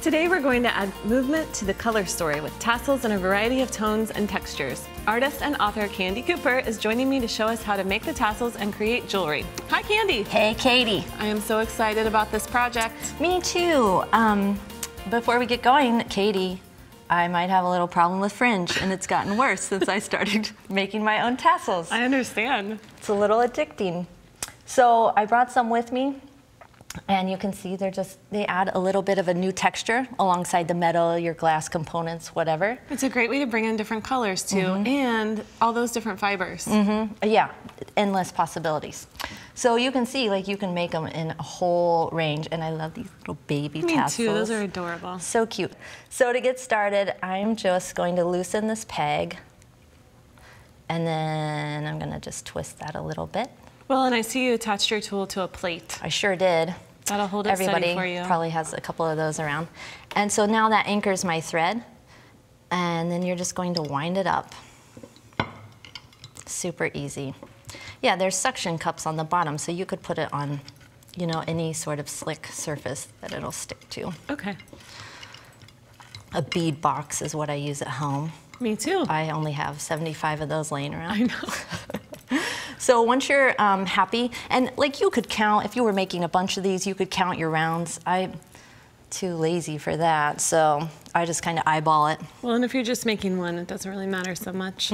Today we're going to add movement to the color story with tassels in a variety of tones and textures. Artist and author Candie Cooper is joining me to show us how to make the tassels and create jewelry. Hi, Candie. Hey, Katie. I am so excited about this project. Me too. Before we get going, Katie, I might have a little problem with fringe, and it's gotten worse since I started making my own tassels. I understand. It's a little addicting. So I brought some with me. And you can see they add a little bit of a new texture alongside the metal, your glass components, whatever. It's a great way to bring in different colors too, and all those different fibers. Yeah, endless possibilities. So you can see, like, you can make them in a whole range, and I love these little baby tassels. Me too, those are adorable. So cute. So to get started, I'm just going to loosen this peg, and then I'm gonna just twist that a little bit. Well, and I see you attached your tool to a plate. I sure did. That'll hold it steady for you. Everybody probably has a couple of those around. And so now that anchors my thread, and then you're just going to wind it up. Super easy. Yeah, there's suction cups on the bottom, so you could put it on, you know, any sort of slick surface that it'll stick to. Okay. A bead box is what I use at home. Me too. I only have 75 of those laying around. I know. So once you're happy, and like you could count, if you were making a bunch of these, you could count your rounds. I'm too lazy for that, so I just kind of eyeball it. Well, and if you're just making one, it doesn't really matter so much.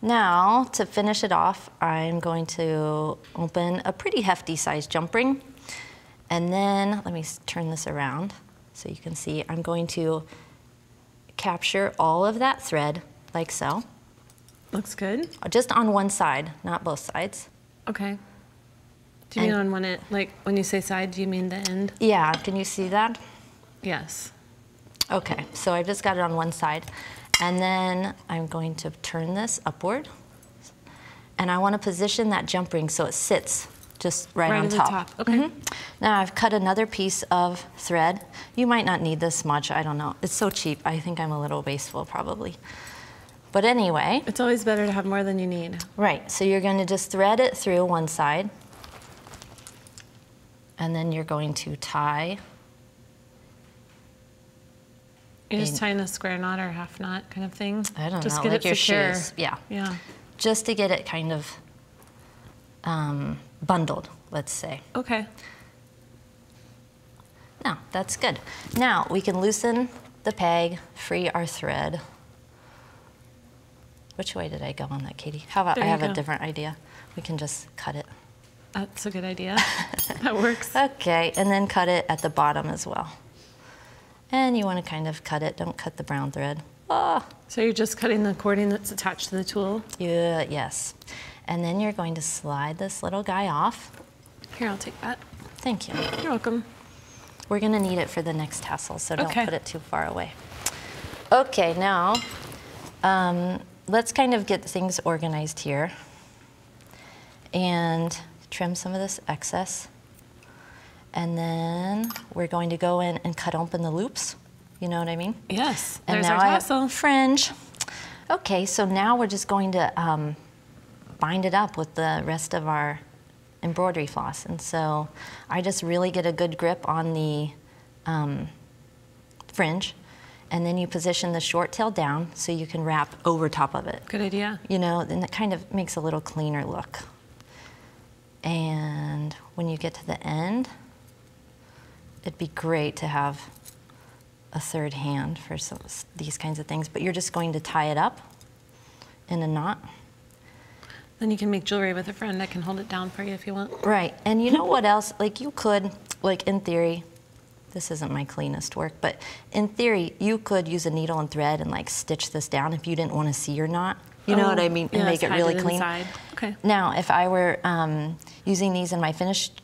Now, to finish it off, I'm going to open a pretty hefty size jump ring. And then, let me turn this around so you can see, I'm going to capture all of that thread, like so. Looks good. Just on one side, not both sides. Okay. Do you mean on one end? Like when you say side, do you mean the end? Yeah, can you see that? Yes. Okay, so I've just got it on one side. And then I'm going to turn this upward. And I want to position that jump ring so it sits just right on top. At the top. Okay. Now I've cut another piece of thread. You might not need this much, I don't know. It's so cheap, I think I'm a little wasteful probably. But anyway. It's always better to have more than you need. Right, so you're going to just thread it through one side. And then you're going to tie. You're just tying a square knot or a half knot kind of thing? I don't know, just get like it your secure. shoes. Yeah. Yeah. Just to get it kind of bundled, let's say. Okay. Now, that's good. Now, we can loosen the peg, free our thread. Which way did I go on that, Katie? How about I have a different idea? We can just cut it. That's a good idea. That works. Okay, and then cut it at the bottom as well. And you want to kind of cut it, don't cut the brown thread. Oh. So you're just cutting the cording that's attached to the tool? Yeah, yes. And then you're going to slide this little guy off. Here, I'll take that. Thank you. You're welcome. We're going to need it for the next tassel, so don't Okay. put it too far away. Okay, now let's kind of get things organized here and trim some of this excess. And then we're going to go in and cut open the loops. You know what I mean? Yes, and there's now our tassel. I have fringe. Okay, so now we're just going to bind it up with the rest of our embroidery floss. And so I just really get a good grip on the fringe, and then you position the short tail down so you can wrap over top of it. Good idea. You know, and it kind of makes a little cleaner look. And when you get to the end, it'd be great to have a third hand for these kinds of things, but you're just going to tie it up in a knot. Then you can make jewelry with a friend that can hold it down for you if you want. Right, and you know what else? Like you could, like in theory, this isn't my cleanest work, but in theory, you could use a needle and thread and like stitch this down if you didn't want to see your knot. You know what I mean? And make it really clean. Inside. Okay. Now, if I were using these in my finished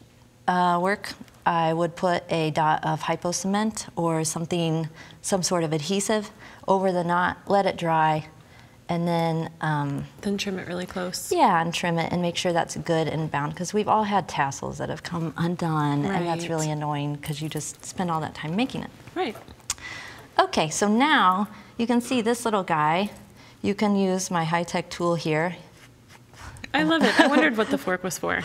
work, I would put a dot of hypo cement or something, some sort of adhesive over the knot, let it dry, and then trim it really close. Yeah, and trim it and make sure that's good and bound, because we've all had tassels that have come undone, and that's really annoying because you just spend all that time making it. Right. Okay, so now you can see this little guy. You can use my high-tech tool here. I love it. I wondered what the fork was for.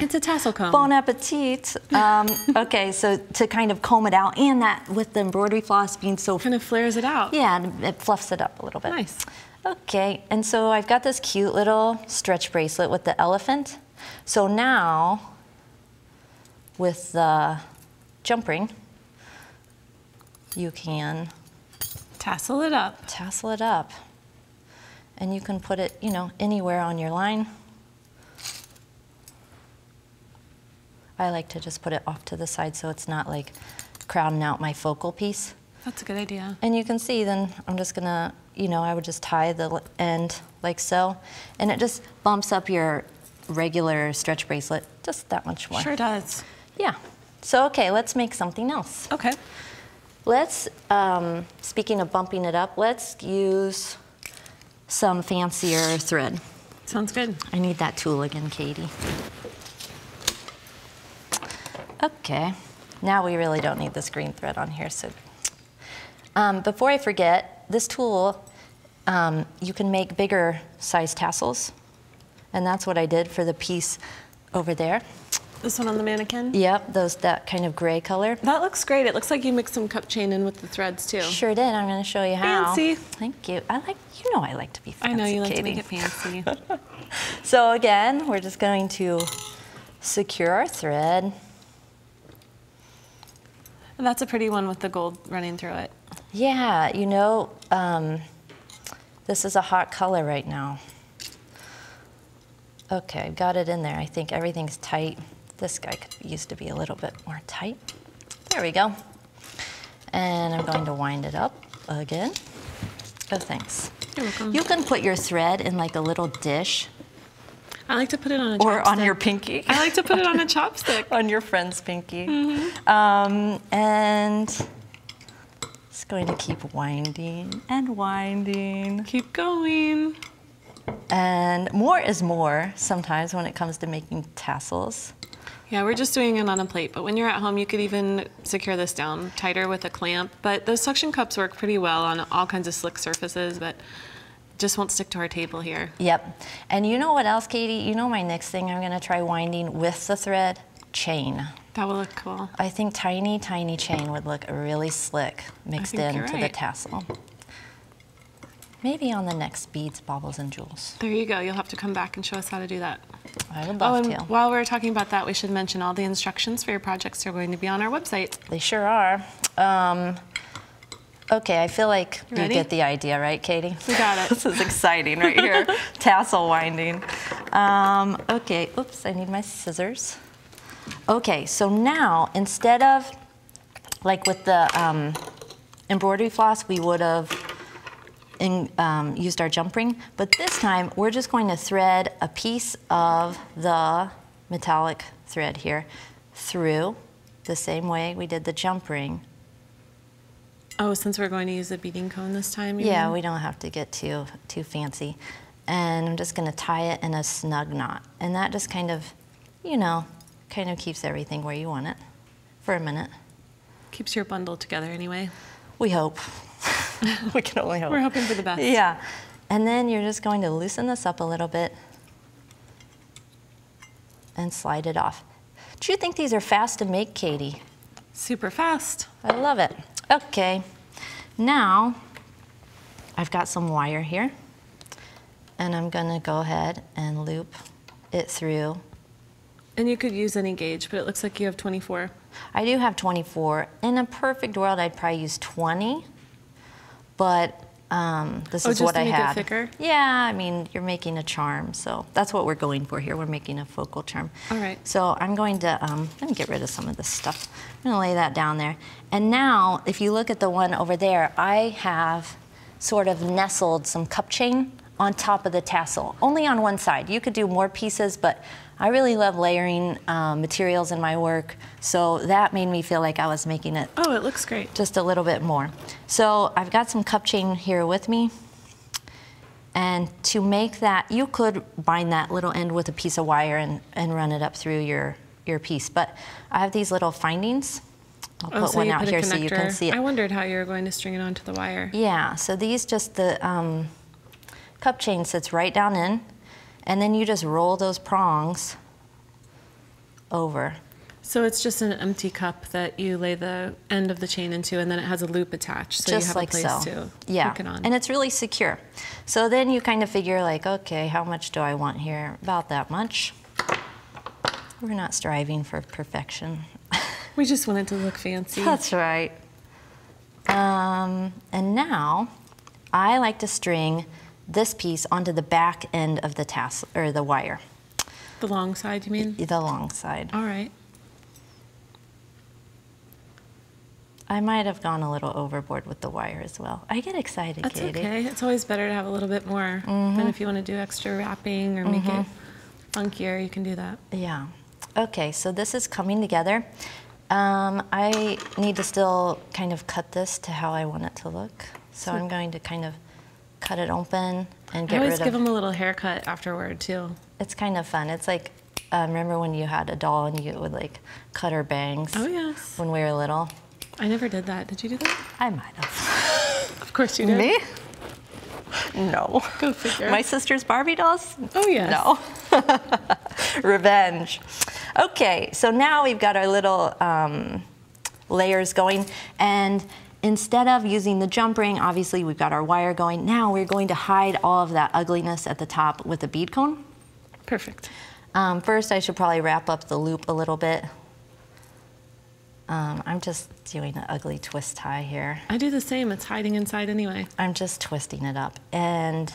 It's a tassel comb. Bon appetit. Okay, so to kind of comb it out, and that with the embroidery floss being so... Kind of flares it out. Yeah, it fluffs it up a little bit. Nice. Okay, and so I've got this cute little stretch bracelet with the elephant. So now, with the jump ring, you can tassel it up. Tassel it up. And you can put it, you know, anywhere on your line. I like to just put it off to the side so it's not like crowding out my focal piece. That's a good idea. And you can see then I'm just gonna, you know, I would just tie the end like so. And it just bumps up your regular stretch bracelet just that much more. Sure does. Yeah. So, okay, let's make something else. Okay. Let's, speaking of bumping it up, let's use some fancier thread. Sounds good. I need that tool again, Katie. Okay, now we really don't need this green thread on here. So, before I forget, this tool, you can make bigger size tassels. And that's what I did for the piece over there. This one on the mannequin? Yep, that kind of gray color. That looks great. It looks like you mixed some cup chain in with the threads too. Sure did. I'm going to show you how. Fancy. Thank you. You know I like to be fancy, I know you like Katie. to make it fancy. So again, we're just going to secure our thread. And that's a pretty one with the gold running through it. Yeah, you know, this is a hot color right now. Okay, I've got it in there. I think everything's tight. This guy used to be a little bit more tight. There we go. And I'm going to wind it up again. Oh, thanks. You're welcome. You can put your thread in like a little dish. I like to put it on a chopstick. Or on your pinky. I like to put it on a chopstick. On your friend's pinky. Mm-hmm. And it's going to keep winding and winding. Keep going. And more is more sometimes when it comes to making tassels. Yeah, we're just doing it on a plate, but when you're at home, you could even secure this down tighter with a clamp. But those suction cups work pretty well on all kinds of slick surfaces, but just won't stick to our table here. Yep. And you know what else, Katie? You know my next thing I'm going to try winding with the thread? Chain. That will look cool. I think tiny, tiny chain would look really slick mixed into the tassel. Maybe on the next Beads, Baubles and Jewels. There you go. You'll have to come back and show us how to do that. I would love to. While we're talking about that, we should mention all the instructions for your projects are going to be on our website. They sure are. Okay, I feel like you get the idea, right, Katie? We got it. This is exciting right here. Tassel winding. Okay, oops, I need my scissors. Okay, so now instead of, like with the embroidery floss, we would have used our jump ring, but this time we're just going to thread a piece of the metallic thread here through the same way we did the jump ring. Oh, since we're going to use a beading cone this time? Yeah, we don't have to get too fancy. And I'm just going to tie it in a snug knot. And that just kind of, you know, kind of keeps everything where you want it for a minute. Keeps your bundle together anyway. We hope. We can only hope. We're hoping for the best. Yeah. And then you're just going to loosen this up a little bit and slide it off. Do you think these are fast to make, Katie? Super fast. I love it. Okay. Now, I've got some wire here, and I'm going to go ahead and loop it through. And you could use any gauge, but it looks like you have 24. I do have 24. In a perfect world, I'd probably use 20. But this is what I had. Just to make it thicker? Yeah, I mean, you're making a charm, so that's what we're going for here. We're making a focal charm. All right. So I'm going to, let me get rid of some of this stuff. I'm gonna lay that down there. And now, if you look at the one over there, I have sort of nestled some cup chain on top of the tassel, only on one side. You could do more pieces, but I really love layering materials in my work, so that made me feel like I was making it. Oh, it looks great. Just a little bit more. So I've got some cup chain here with me, and to make that, you could bind that little end with a piece of wire and run it up through your piece, but I have these little findings. I'll put one out here so you can see it. I wondered how you were going to string it onto the wire. Yeah, so these just the cup chain sits right down in, and then you just roll those prongs over. So it's just an empty cup that you lay the end of the chain into, and then it has a loop attached, so Just you have like a place so. to hook it on. And it's really secure. So then you kind of figure like, okay, how much do I want here? About that much. We're not striving for perfection. We just want it to look fancy. That's right. And now I like to string this piece onto the back end of the tassel, or the wire. The long side, you mean? The long side. All right. I might have gone a little overboard with the wire as well. I get excited, That's Katie. okay. It's always better to have a little bit more than if you want to do extra wrapping or make it funkier, you can do that. Yeah. Okay, so this is coming together. I need to still kind of cut this to how I want it to look. So I'm going to kind of cut it open and get rid of... I always give them a little haircut afterward, too. It's kind of fun. It's like, remember when you had a doll and you would like cut her bangs? Oh, yes. When we were little? I never did that. Did you do that? I might have. Of course you did. Me? No. Go figure. My sister's Barbie dolls? Oh, yes. No. Revenge. Okay, so now we've got our little layers going, and instead of using the jump ring, obviously we've got our wire going. Now we're going to hide all of that ugliness at the top with a bead cone. Perfect. First, I should probably wrap up the loop a little bit. I'm just doing an ugly twist tie here. I do the same. It's hiding inside anyway. I'm just twisting it up. And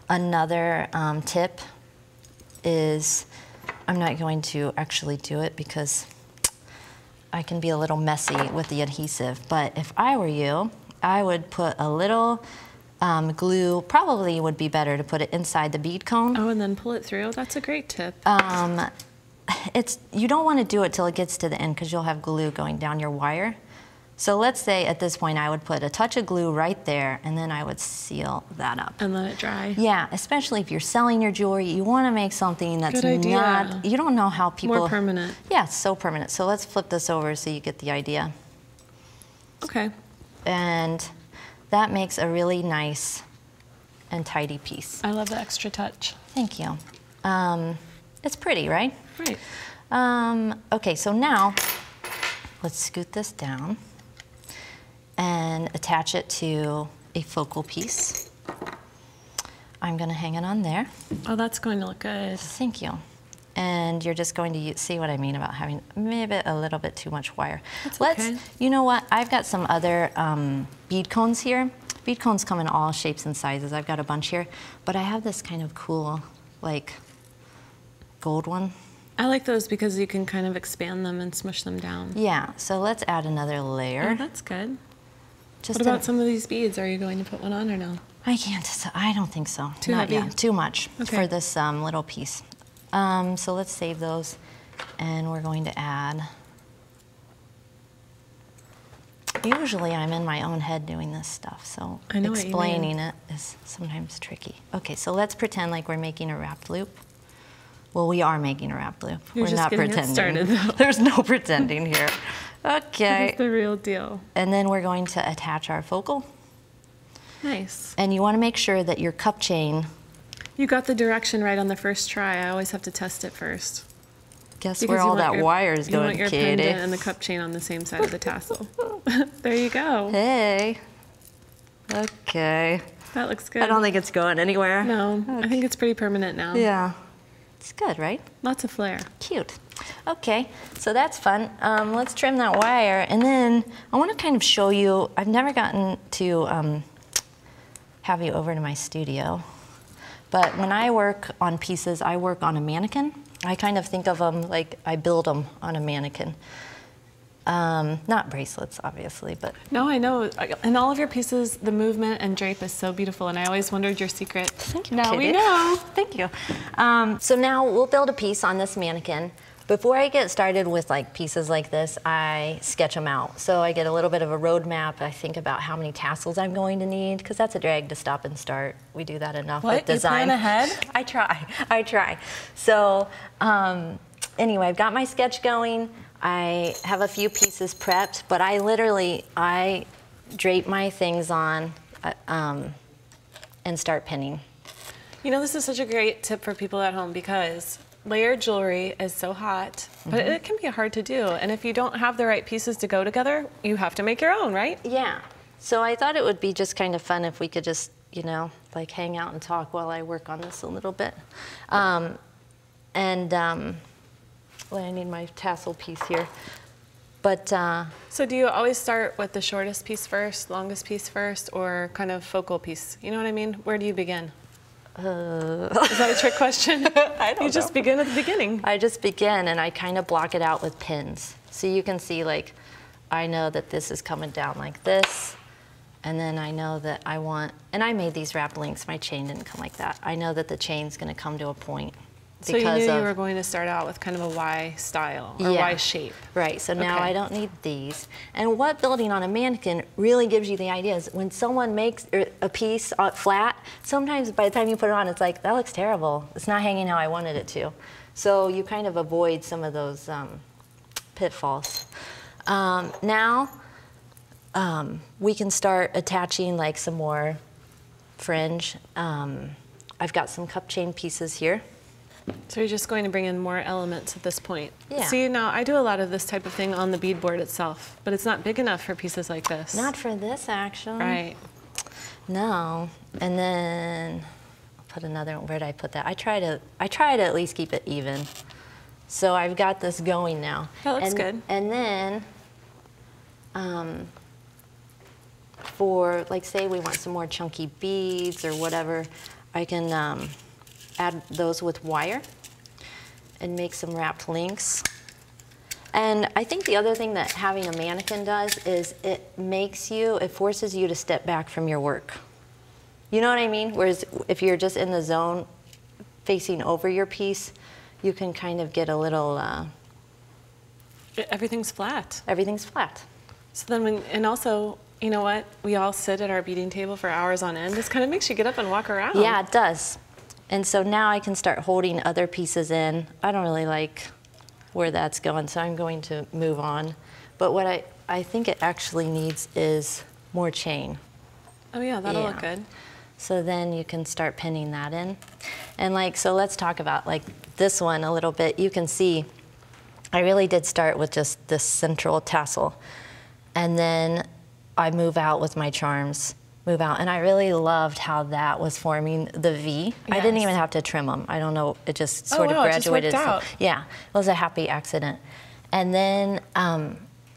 another tip is, I'm not going to actually do it because I can be a little messy with the adhesive, but if I were you, I would put a little glue, probably would be better to put it inside the bead cone. Oh, and then pull it through? That's a great tip. You don't want to do it till it gets to the end because you'll have glue going down your wire. So let's say at this point I would put a touch of glue right there, and then I would seal that up. And let it dry. Yeah, especially if you're selling your jewelry, you want to make something that's Good idea. not, you don't know how people... More permanent. Yeah, it's so permanent. So let's flip this over so you get the idea. Okay. And that makes a really nice and tidy piece. I love the extra touch. Thank you. It's pretty, right? Right. Okay, so now let's scoot this down and attach it to a focal piece. I'm going to hang it on there. Oh, that's going to look good. Thank you. And you're just going to see what I mean about having maybe a little bit too much wire. That's okay. You know what? I've got some other bead cones here. Bead cones come in all shapes and sizes. I've got a bunch here, but I have this kind of cool, like, gold one. I like those because you can kind of expand them and smush them down. Yeah, so let's add another layer. Oh, that's good. Just what about some of these beads? Are you going to put one on or no? I don't think so. Too Not heavy? yet. Too much Okay. for this little piece. So let's save those, and we're going to add. Usually I'm in my own head doing this stuff, so I know what you mean. explaining it is sometimes tricky. Okay, so let's pretend like we're making a wrapped loop. Well, we are making a wrapped loop. You're We're just not getting it pretending. started, though. There's no pretending here. Okay. That's the real deal. And then we're going to attach our focal. Nice. And you want to make sure that your cup chain. You got the direction right on the first try. I always have to test it first. Guess Because where you all want that your- wire is You going, want your Katie. pendant and the cup chain on the same side of the tassel. There you go. Hey. Okay. That looks good. I don't think it's going anywhere. No, I think it's pretty permanent now. Yeah. It's good, right? Lots of flair. Cute. Okay, so that's fun. Let's trim that wire, and then I want to kind of show you, I've never gotten to have you over to my studio, but when I work on pieces, I work on a mannequin. I kind of think of them like I build them on a mannequin. Not bracelets, obviously, but... No, I know. In all of your pieces, the movement and drape is so beautiful, and I always wondered your secret. Thank you, Now we Katie. know. Thank you. So now we'll build a piece on this mannequin. Before I get started with like pieces like this, I sketch them out. So I get a little bit of a roadmap. I think about how many tassels I'm going to need, because that's a drag to stop and start. We do that enough with design. You plan ahead? I try. So anyway, I've got my sketch going. I have a few pieces prepped, but I drape my things on and start pinning. You know, this is such a great tip for people at home because layered jewelry is so hot, but it can be hard to do. And if you don't have the right pieces to go together, you have to make your own, right? Yeah. So I thought it would be just kind of fun if we could just, you know, like hang out and talk while I work on this a little bit. Well, I need my tassel piece here. But so do you always start with the shortest piece first, longest piece first, or kind of focal piece? You know what I mean? Where do you begin? Is that a trick question? I don't know. You just begin at the beginning. I just begin and I kind of block it out with pins. So you can see, like, I know that this is coming down like this, and then I know that I want, and I made these wrap links, my chain didn't come like that. I know that the chain's gonna come to a point. So you knew you were going to start out with kind of a Y style or Y shape. Right, so now I don't need these. And what building on a mannequin really gives you the idea is when someone makes a piece flat, sometimes by the time you put it on, it's like, that looks terrible. It's not hanging how I wanted it to. So you kind of avoid some of those pitfalls. Now, we can start attaching like some more fringe. I've got some cup chain pieces here. So you're just going to bring in more elements at this point. Yeah. See, now I do a lot of this type of thing on the beadboard itself, but it's not big enough for pieces like this. Not for this, actually. Right. No. And then I'll put another, where did I put that? I try to at least keep it even. So I've got this going now. That looks good. And then for, like, say we want some more chunky beads or whatever, I can add those with wire and make some wrapped links. And I think the other thing that having a mannequin does is it forces you to step back from your work. You know what I mean? Whereas if you're just in the zone facing over your piece, you can kind of get a little... Everything's flat. Everything's flat. So then, and also, you know what? We all sit at our beading table for hours on end. This kind of makes you get up and walk around. Yeah, it does. And so now I can start holding other pieces in. I don't really like where that's going, so I'm going to move on. But what I think it actually needs is more chain. Oh yeah, that'll look good. So then you can start pinning that in. And like, so let's talk about like this one a little bit. You can see I really did start with just this central tassel. And then I move out with my charms. And I really loved how that was forming the V. Yes. I didn't even have to trim them. I don't know, it just sort of graduated. It just worked out. Yeah, it was a happy accident. And then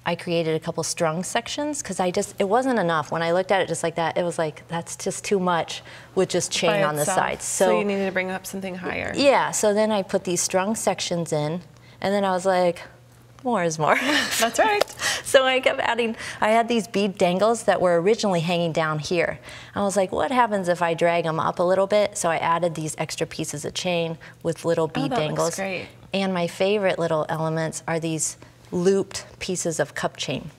I created a couple strung sections because it wasn't enough. When I looked at it just like that, it was like, that's just too much with just chain on the sides. So you needed to bring up something higher. Yeah, so then I put these strung sections in, and then I was like, more is more. That's right. So I kept adding, I had these bead dangles that were originally hanging down here. I was like, what happens if I drag them up a little bit? So I added these extra pieces of chain with little bead dangles. Looks great. And my favorite little elements are these looped pieces of cup chain.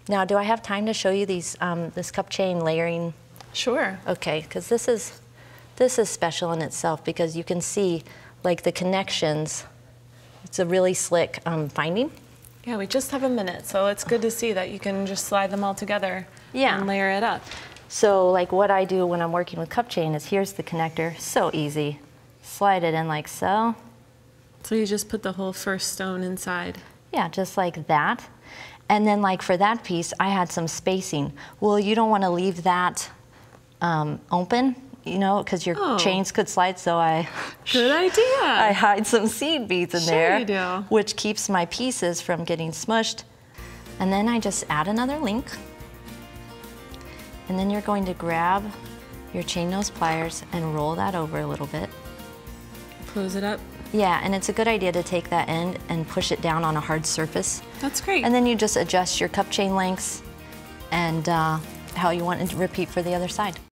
Now, do I have time to show you these, this cup chain layering? Sure. Okay, because this is special in itself because you can see like the connections. It's a really slick finding. Yeah, we just have a minute, so it's good to see that you can just slide them all together and layer it up. So like what I do when I'm working with cup chain is here's the connector, so easy. Slide it in like so. So you just put the whole first stone inside? Yeah, just like that. And then like for that piece, I had some spacing. Well, you don't want to leave that open, you know, because your chains could slide, so Good idea. I hide some seed beads in there, you do. which keeps my pieces from getting smushed. And then I just add another link. And then you're going to grab your chain nose pliers and roll that over a little bit. Close it up. Yeah, and it's a good idea to take that end and push it down on a hard surface. That's great. And then you just adjust your cup chain lengths and how you want it to repeat for the other side.